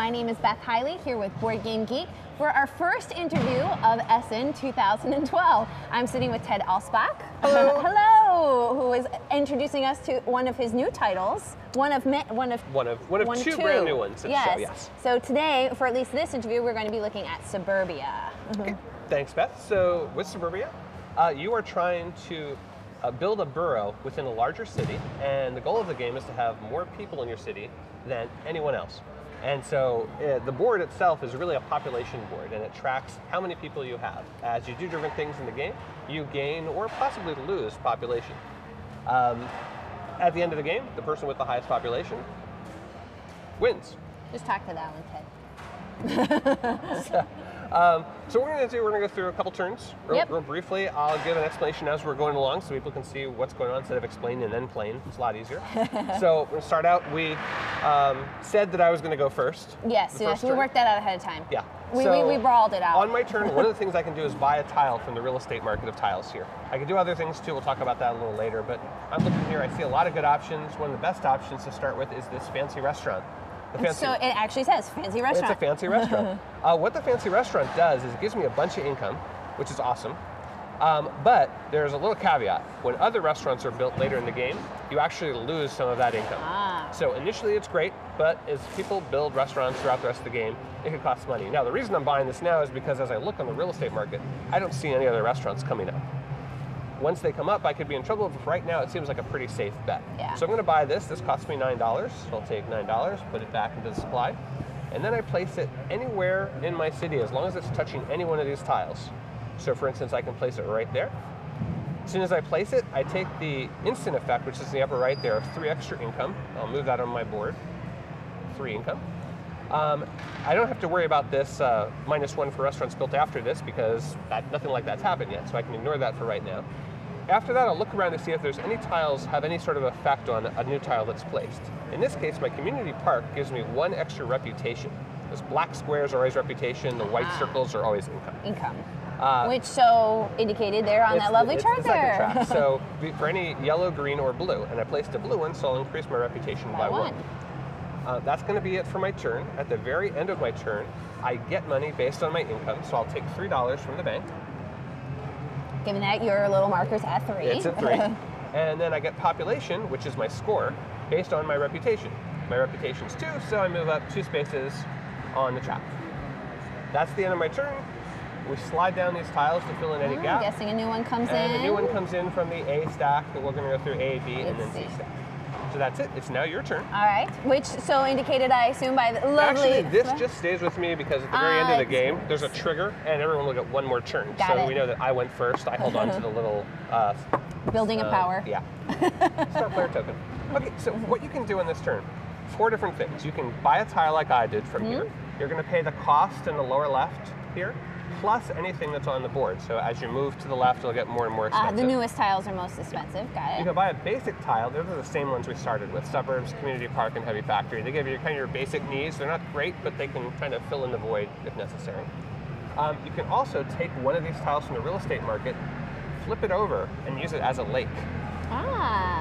My name is Beth Hiley here with Board Game Geek for our first interview of Essen 2012. I'm sitting with Ted Alsbach. Hello. Hello, who is introducing us to one of his new titles. One of two brand new ones. Yes. So, yes. So today, for at least this interview, we're going to be looking at Suburbia. Okay. Thanks, Beth. So with Suburbia, you are trying to build a borough within a larger city, and the goal of the game is to have more people in your city than anyone else. And so the board itself is really a population board, and it tracks how many people you have. As you do different things in the game, you gain or possibly lose population. At the end of the game, the person with the highest population wins. Just talk to that one, Ted. So what we're going to do, we're going to go through a couple turns real briefly. I'll give an explanation as we're going along so people can see what's going on instead of explaining and then playing. It's a lot easier. So we're going to start out. We said that I was going to go first. Yes, we worked that out ahead of time. Yeah. We brawled it out. On my turn, one of the things I can do is buy a tile from the real estate market of tiles here. I can do other things too. We'll talk about that a little later. But I'm looking here. I see a lot of good options. One of the best options to start with is this fancy restaurant. So it actually says fancy restaurant. It's a fancy restaurant. What the fancy restaurant does is it gives me a bunch of income, which is awesome. But there's a little caveat. When other restaurants are built later in the game, you actually lose some of that income. So initially it's great, but as people build restaurants throughout the rest of the game, it could cost money. Now the reason I'm buying this now is because as I look on the real estate market, I don't see any other restaurants coming up. Once they come up, I could be in trouble, but right now it seems like a pretty safe bet. Yeah. So I'm going to buy this. This costs me $9. So I'll take $9, put it back into the supply, and then I place it anywhere in my city as long as it's touching any one of these tiles. So for instance, I can place it right there. As soon as I place it, I take the instant effect, which is in the upper right there, of 3 extra income. I'll move that on my board. 3 income. I don't have to worry about this -1 for restaurants built after this because nothing like that's happened yet, so I can ignore that for right now. After that, I'll look around to see if there's any tiles have any sort of effect on a new tile that's placed. In this case, my community park gives me 1 extra reputation. Those black squares are always reputation, the white circles are always income. Which so indicated there on that lovely chart there. Track. So for any yellow, green, or blue, and I placed a blue one, so I'll increase my reputation by 1. That's going to be it for my turn. At the very end of my turn, I get money based on my income, so I'll take $3 from the bank. Given that your little marker's at 3. It's at 3. And then I get population, which is my score, based on my reputation. My reputation's 2, so I move up 2 spaces on the chart. That's the end of my turn. We slide down these tiles to fill in any gap. I'm guessing a new one comes in. And a new one comes in from the A stack, that we're going to go through A, B, and then C stack. So that's it. It's now your turn. All right. Which so indicated, I assume, by the lovely... Actually, this just stays with me because at the very end of the game, there's a trigger, and everyone will get 1 more turn. So we know that I went first. I hold on to the little... building of power. Yeah. It's not player token. Okay, so what you can do on this turn, 4 different things. You can buy a tile like I did from here. You're going to pay the cost in the lower left here, plus anything that's on the board. So as you move to the left, it'll get more and more expensive. The newest tiles are most expensive. Got it. You can buy a basic tile. Those are the same ones we started with: Suburbs, Community Park, and Heavy Factory. They give you kind of your basic needs. They're not great, but they can kind of fill in the void if necessary. You can also take one of these tiles from the real estate market, flip it over, and use it as a lake.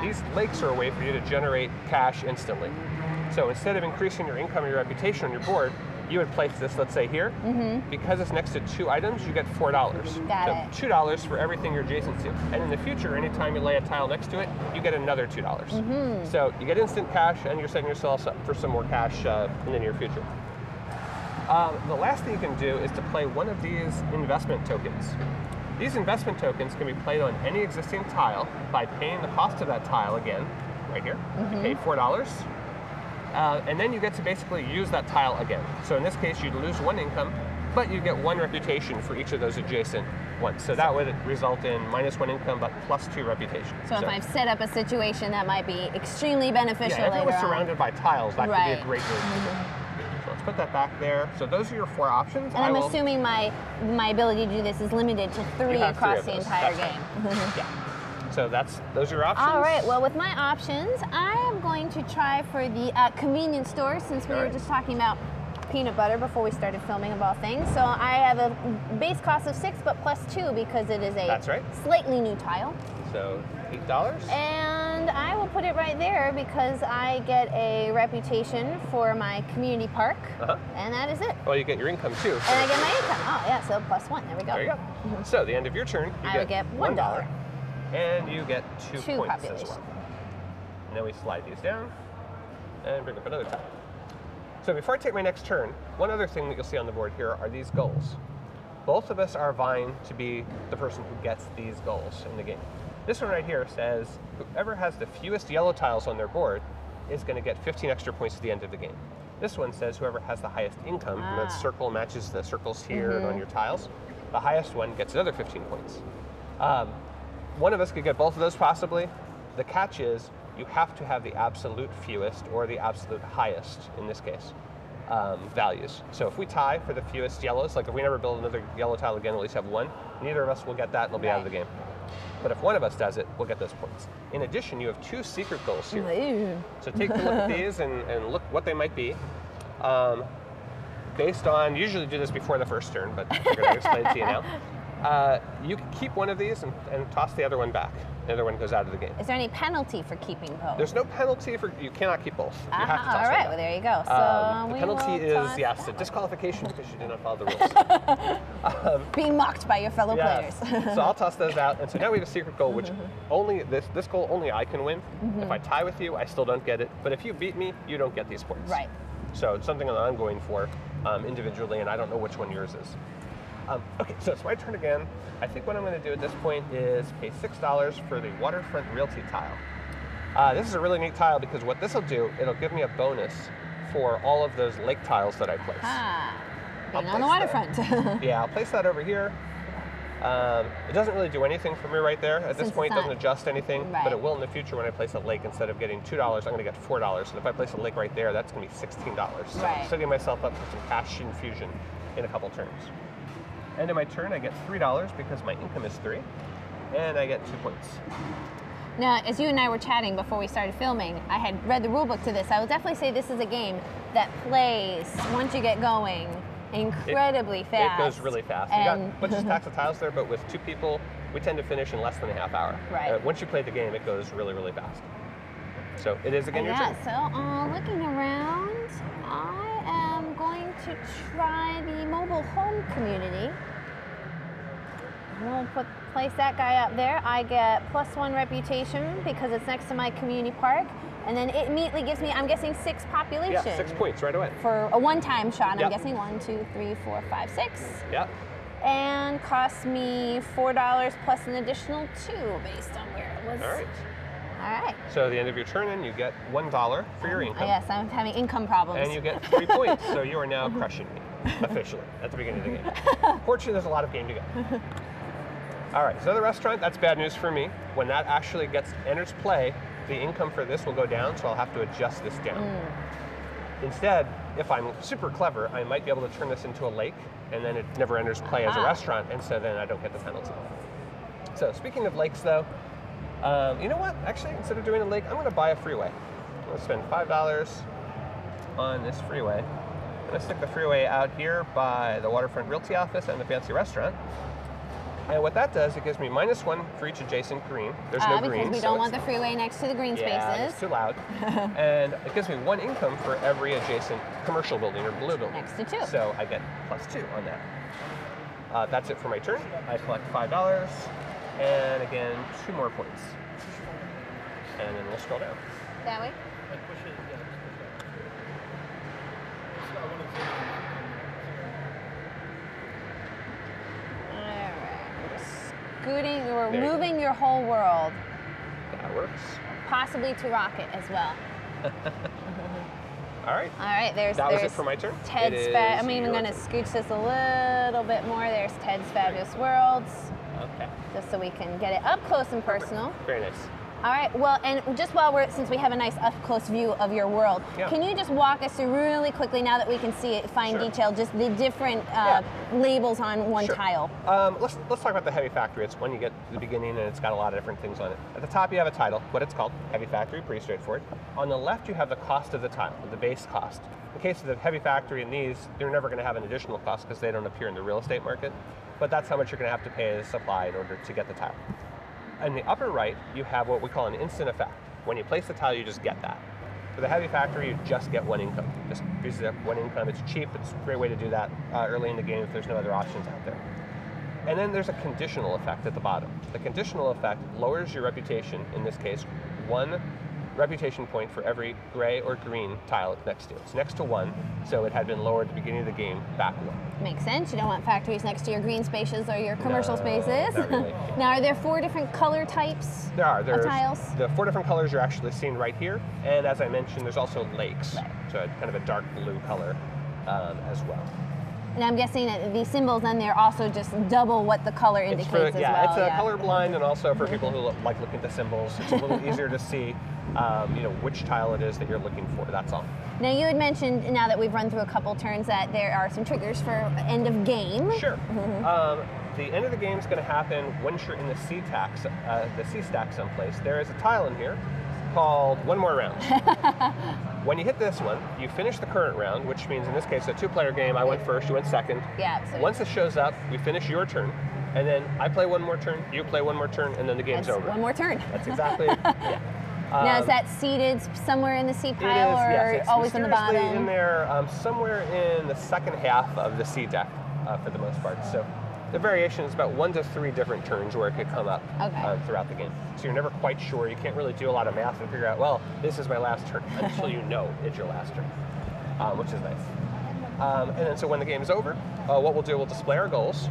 These lakes are a way for you to generate cash instantly. So instead of increasing your income or your reputation on your board, you would place this, let's say here. Because it's next to 2 items, you get $4. Got it. So $2 for everything you're adjacent to. And in the future, anytime you lay a tile next to it, you get another $2. So you get instant cash, and you're setting yourself up for some more cash in the near future. The last thing you can do is to play one of these investment tokens. These investment tokens can be played on any existing tile by paying the cost of that tile again, right here. You pay $4. And then you get to basically use that tile again. So in this case, you'd lose 1 income, but you get 1 reputation for each of those adjacent ones. So that would result in -1 income, but +2 reputation. So if I've set up a situation that might be extremely beneficial later on. Yeah, if it was surrounded by tiles, that could be a great move. So let's put that back there. So those are your 4 options. And I'm assuming my ability to do this is limited to 3 across the entire game. Yeah. So those are your options. All right, well, with my options, I am going to try for the convenience store, since we were just talking about peanut butter before we started filming of all things. So I have a base cost of 6, but +2 because it is a slightly new tile. So $8. And I will put it right there because I get a reputation for my community park, and that is it. Well, you get your income too. And I get my income. Oh, yeah, so +1. There we go. There you go. So, the end of your turn, you get $1. And you get 2 points population. as well. And then we slide these down and bring up another tile. So before I take my next turn, one other thing that you'll see on the board here are these goals. Both of us are vying to be the person who gets these goals in the game. This one right here says whoever has the fewest yellow tiles on their board is going to get 15 extra points at the end of the game. This one says whoever has the highest income, and that circle matches the circles here and on your tiles, the highest one gets another 15 points. One of us could get both of those possibly. The catch is you have to have the absolute fewest or the absolute highest, in this case, values. So if we tie for the fewest yellows, like if we never build another yellow tile again, we'll at least have one, neither of us will get that and it'll be out of the game. But if one of us does it, we'll get those points. In addition, you have 2 secret goals here. Ooh. So take a look at these and look what they might be. Based on, usually do this before the first turn, but we're going to explain to you now. You can keep one of these and toss the other one back. The other one goes out of the game. Is there any penalty for keeping both? There's no penalty for, you cannot keep both. You have to toss all right, one well there you go. So the penalty is, yes, a disqualification because you did not follow the rules. Being mocked by your fellow players. So I'll toss those out. And so now we have a secret goal, which only, this goal only I can win. If I tie with you, I still don't get it. But if you beat me, you don't get these points. Right. So it's something that I'm going for individually, and I don't know which one yours is. Okay, so it's my turn again. I think what I'm going to do at this point is pay $6 for the waterfront realty tile. This is a really neat tile because what this will do, it'll give me a bonus for all of those lake tiles that I place. Being on the waterfront. Yeah, I'll place that over here. It doesn't really do anything for me right there. At this point, it doesn't adjust anything, but it will in the future when I place a lake. Instead of getting $2, I'm going to get $4. And if I place a lake right there, that's going to be $16. So I'm setting myself up for some cash infusion in a couple turns. And in my turn, I get $3 because my income is 3, and I get 2 points. Now, as you and I were chatting before we started filming, I had read the rule book to this. I would definitely say this is a game that plays, once you get going, incredibly fast. It goes really fast. You got a bunch of stacks of tiles there, but with 2 people, we tend to finish in less than a half hour. Right. Once you play the game, it goes really, really fast. So it is again your turn. So looking around, I am going to try the mobile home community. We'll place that guy up there. I get +1 reputation because it's next to my community park. And then it immediately gives me, I'm guessing, 6 population. Yeah, 6 points right away. For a one-time shot, I'm guessing 1, 2, 3, 4, 5, 6. Yeah. And costs me $4 plus an additional 2 based on where it was. All right. All right. So at the end of your turn, and you get $1 for your income. Yes, I'm having income problems. And you get 3 points, so you are now crushing me, officially, at the beginning of the game. Fortunately, there's a lot of game to go. All right, so the restaurant, that's bad news for me. When that actually enters play, the income for this will go down, so I'll have to adjust this down. Instead, if I'm super clever, I might be able to turn this into a lake, and then it never enters play as a restaurant, and so then I don't get the penalty. So speaking of lakes, though, you know what? Actually, instead of doing a lake, I'm going to buy a freeway. I'm going to spend $5 on this freeway. I'm going to stick the freeway out here by the Waterfront Realty office and the fancy restaurant. And what that does, it gives me -1 for each adjacent green. There's no green. Because we don't want the freeway next to the green spaces. Yeah, it's too loud. And it gives me 1 income for every adjacent commercial building or blue building. Next to 2. So I get +2 on that. That's it for my turn. I collect $5, and again, 2 more points. And then we'll scroll down. That way? We're moving your whole world. That works. Possibly to rocket as well. All right. All right, there's was it for my turn? Ted's I'm even going to scooch this a little bit more. There's Ted's Fabulous Worlds. Okay. Just so we can get it up close and personal. Very nice. All right, well, and just since we have a nice up-close view of your world, can you just walk us through really quickly, now that we can see it, fine detail, just the different labels on one tile? Let's talk about the Heavy Factory. It's when you get to the beginning, and it's got a lot of different things on it. At the top, you have a title, what it's called, Heavy Factory, pretty straightforward. On the left, you have the cost of the tile, the base cost. In case of the Heavy Factory and these, you're never going to have an additional cost because they don't appear in the real estate market. But that's how much you're going to have to pay as supply in order to get the tile. in the upper right, you have what we call an instant effect. When you place the tile, you just get that. For the heavy factory, you just get one income. Just uses up one income. It's cheap. It's a great way to do that early in the game if there's no other options out there. And then there's a conditional effect at the bottom. The conditional effect lowers your reputation, in this case, 1 reputation point for every gray or green tile it's next to. It's next to 1, so it had been lowered at the beginning of the game back 1. Makes sense. You don't want factories next to your green spaces or your commercial spaces. Not really. Now, are there 4 different color types There are. of tiles? The 4 different colors you're actually seeing right here, and as I mentioned, there's also lakes, so kind of a dark blue color as well. And I'm guessing that the symbols on there also just double what the color indicates as well. Yeah, it's color blind, and also for people who like looking at the symbols, it's a little easier to see which tile it is that you're looking for, that's all. Now you had mentioned, now that we've run through a couple turns, that there are some triggers for end of game. Sure. The end of the game is going to happen once you're in the C stack someplace. There is a tile in here called One More Round. When you hit this one, you finish the current round, which means in this case a 2-player game. I went first, you went second. Yeah, absolutely. Once it shows up, we finish your turn, and then I play one more turn, you play one more turn, and then the game's over. One more turn. That's exactly it. Yeah. Now, is that seated somewhere in the C pile, or yes, it's always in the bottom? in there, somewhere in the second half of the C deck for the most part. So the variation is about 1 to 3 different turns where it could come up throughout the game. So you're never quite sure. You can't really do a lot of math and figure out, well, this is my last turn, until you know it's your last turn, which is nice. And then so when the game's over, what we'll do, we'll display our goals,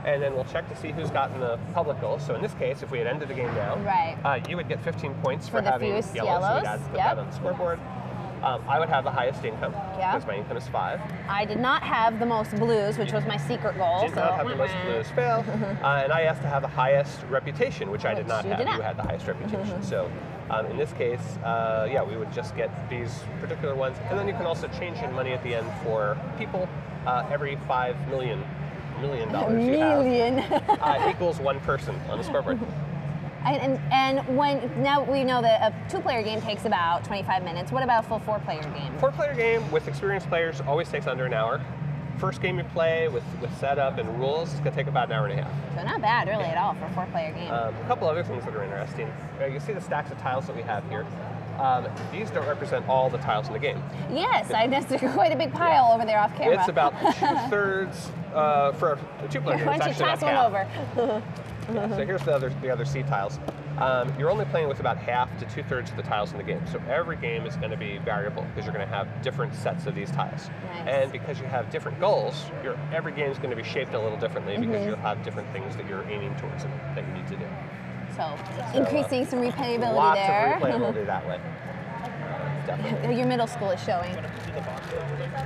and then we'll check to see who's gotten the public goals. So in this case, if we had ended the game now, you would get 15 points for having fewest yellows. So we'd yellows. put that on the scoreboard. I would have the highest income, because my income is 5. I did not have the most blues, which was my secret goal. Did not have the most blues, fail. And I asked to have the highest reputation, which I did not have. You had the highest reputation. So in this case, we would just get these particular ones. And then you can also change in money at the end for people. Every $5 million you have equals 1 person on the scoreboard. And now we know that a 2-player game takes about 25 minutes. What about a full 4-player game? 4-player game with experienced players always takes under an hour. First game you play with setup and rules, it's going to take about an hour and a half. So not bad, really, at all for a 4-player game. A couple other things that are interesting. You see the stacks of tiles that we have here. These don't represent all the tiles in the game. Yes, that's quite a big pile over there off camera. It's about 2/3 for a 2-player game. Why don't you toss one over? So here's the other C tiles. You're only playing with about half to 2/3 of the tiles in the game. So every game is going to be variable because you're going to have different sets of these tiles. Nice. And because you have different goals, every game is going to be shaped a little differently because you'll have different things that you're aiming towards that you need to do. So increasing some replayability there. Lots of replayability that way. Definitely. Your middle school is showing.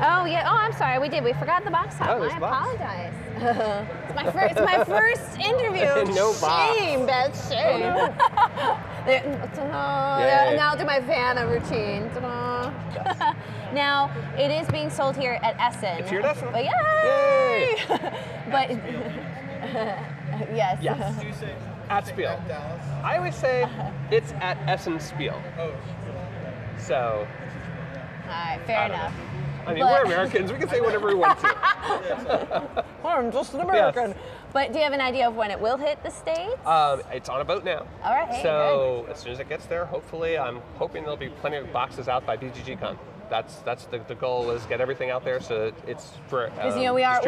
Oh yeah. Oh, I'm sorry. We forgot the box top. I apologize. It's my first interview. No box. Shame. That's shame. Oh, no. Now to my fan routine. Yes. Now it is being sold here at Essen. It's here at Essen. But yay! But yes. Yes. Do you say at Spiel? I always say it's at Essen Spiel. Oh. So. All right, fair enough. I mean, we're Americans. We can say whatever we want to. I'm just an American. Yes. But do you have an idea of when it will hit the States? It's on a boat now. All right. Hey, so good. as soon as it gets there, hopefully, I'm hoping there'll be plenty of boxes out by BGGCon. That's the goal, is get everything out there so it's for Because we are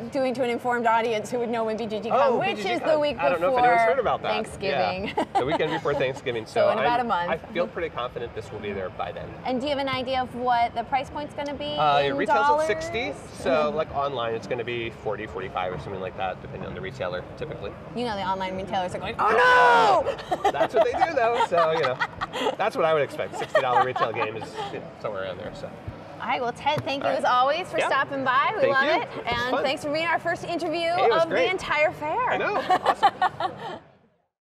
doing to an informed audience who would know when BGGCon, which is the week before I don't know if anyone's heard about that. Thanksgiving. Yeah. The weekend before Thanksgiving. So in about a month. I feel pretty confident this will be there by then. And do you have an idea of what the price point's going to be It in retails dollars? at 60, so like online it's going to be 40, 45 or something like that, depending on the retailer, typically. You know the online retailers are going, oh no! That's what they do though, so that's what I would expect. $60 retail game is somewhere around there. So. All right, well, Ted, thank you as always for stopping by. We love it. And thanks for being our first interview of the entire fair. I know. Awesome.